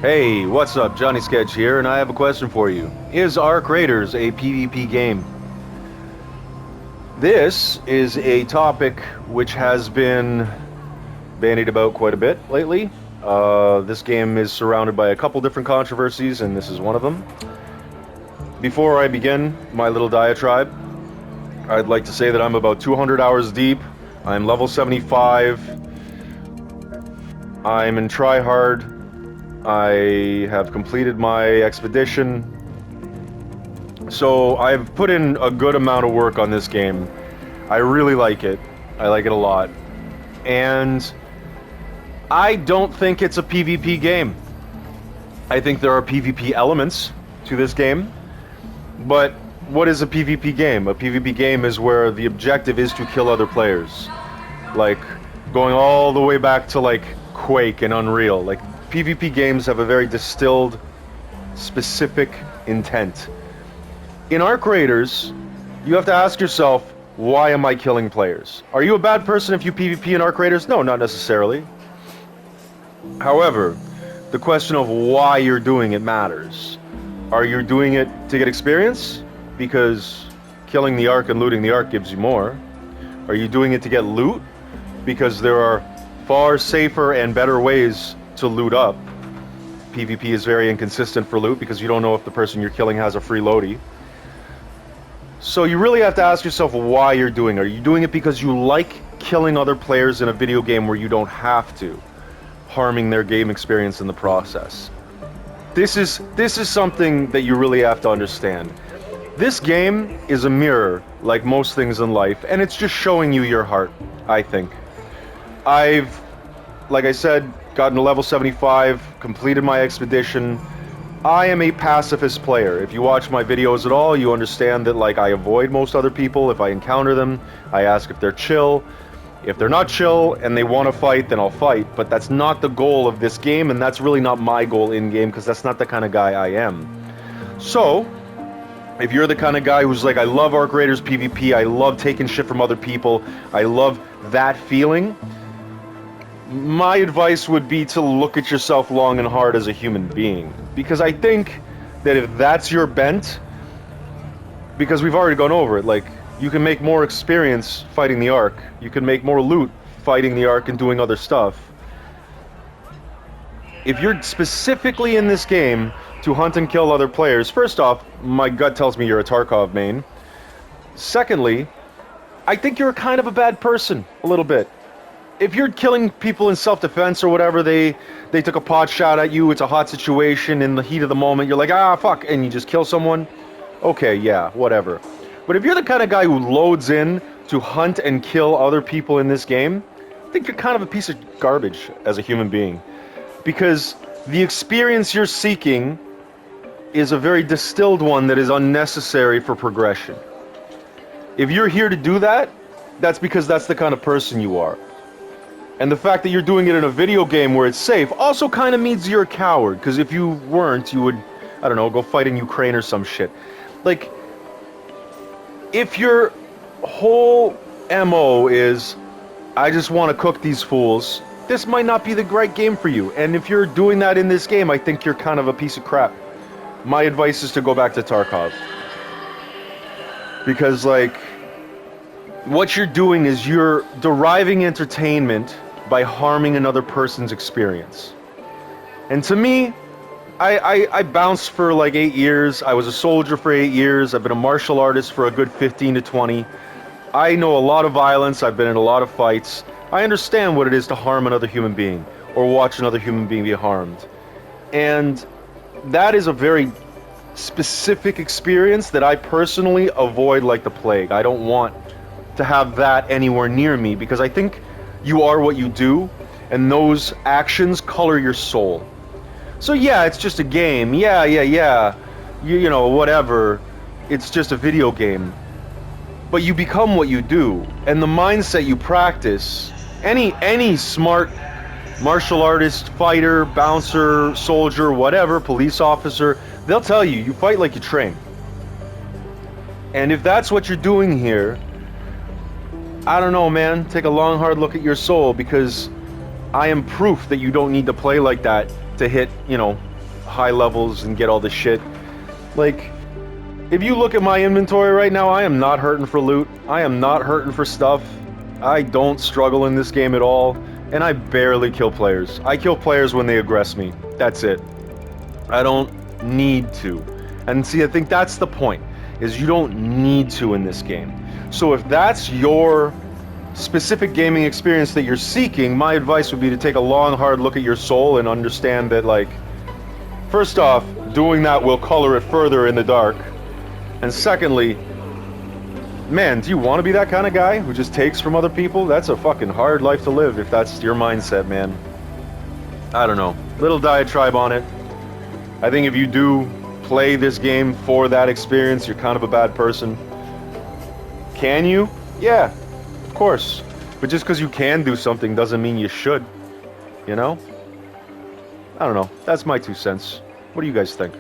Hey, what's up? Johnny Sketch here, and I have a question for you. Is Arc Raiders a PvP game? This is a topic which has been bandied about quite a bit lately. This game is surrounded by a couple different controversies, and this is one of them. Before I begin my little diatribe, I'd like to say that I'm about 200 hours deep. I'm level 75. I'm in tryhard. I have completed my expedition. So I've put in a good amount of work on this game. I really like it. I like it a lot. And I don't think it's a PvP game. I think there are PvP elements to this game. But what is a PvP game? A PvP game is where the objective is to kill other players. Like, going all the way back to, like, Quake and Unreal. Like, PvP games have a very distilled, specific intent. In Arc Raiders, you have to ask yourself, why am I killing players? Are you a bad person if you PvP in Arc Raiders? No, not necessarily. However, the question of why you're doing it matters. Are you doing it to get experience? Because killing the Ark and looting the Ark gives you more. Are you doing it to get loot? Because there are far safer and better ways to loot up. PvP is very inconsistent for loot because you don't know if the person you're killing has a free loadie. So you really have to ask yourself why you're doing it. Are you doing it because you like killing other players in a video game where you don't have to, harming their game experience in the process? This is something that you really have to understand. This game is a mirror, like most things in life, and it's just showing you your heart, I think. I've, like I said, gotten to level 75, completed my expedition. I am a pacifist player. If you watch my videos at all, you understand that, like, I avoid most other people. If I encounter them, I ask if they're chill. If they're not chill and they want to fight, then I'll fight. But that's not the goal of this game, and that's really not my goal in-game, because that's not the kind of guy I am. So, if you're the kind of guy who's like, I love Arc Raiders PvP, I love taking shit from other people, I love that feeling, my advice would be to look at yourself long and hard as a human being. Because I think that if that's your bent, because we've already gone over it, like, you can make more experience fighting the Ark, you can make more loot fighting the Ark and doing other stuff. If you're specifically in this game to hunt and kill other players, first off, my gut tells me you're a Tarkov main. Secondly, I think you're kind of a bad person, a little bit. If you're killing people in self-defense or whatever, they took a pot shot at you, it's a hot situation, in the heat of the moment, you're like, ah, fuck, and you just kill someone, okay, yeah, whatever. But if you're the kind of guy who loads in to hunt and kill other people in this game, I think you're kind of a piece of garbage as a human being. Because the experience you're seeking is a very distilled one that is unnecessary for progression. If you're here to do that, that's because that's the kind of person you are. And the fact that you're doing it in a video game where it's safe also kind of means you're a coward, because if you weren't, you would, I don't know, go fight in Ukraine or some shit. Like, if your whole MO is, I just want to cook these fools, this might not be the right game for you. And if you're doing that in this game, I think you're kind of a piece of crap. My advice is to go back to Tarkov. Because, like, what you're doing is you're deriving entertainment by harming another person's experience. And to me, I bounced for like 8 years. I was a soldier for 8 years. I've been a martial artist for a good 15 to 20. I know a lot of violence. I've been in a lot of fights. I understand what it is to harm another human being or watch another human being be harmed. And that is a very specific experience that I personally avoid like the plague. I don't want to have that anywhere near me, because I think you are what you do, and those actions color your soul. So yeah, it's just a game. Yeah. You know, whatever. It's just a video game. But you become what you do, and the mindset you practice. Any smart martial artist, fighter, bouncer, soldier, whatever, police officer, they'll tell you, you fight like you train. And if that's what you're doing here, I don't know, man. Take a long, hard look at your soul, because I am proof that you don't need to play like that to hit, you know, high levels and get all this shit. Like, if you look at my inventory right now, I am not hurting for loot. I am not hurting for stuff. I don't struggle in this game at all, and I barely kill players. I kill players when they aggress me. That's it. I don't need to. And see, I think that's the point, is you don't need to in this game. So if that's your specific gaming experience that you're seeking, my advice would be to take a long, hard look at your soul and understand that, like, first off, doing that will color it further in the dark. And secondly, man, do you want to be that kind of guy who just takes from other people? That's a fucking hard life to live if that's your mindset, man. I don't know. Little diatribe on it. I think if you do play this game for that experience, you're kind of a bad person. Can you? Yeah, of course. But just because you can do something doesn't mean you should. You know? I don't know. That's my 2 cents. What do you guys think?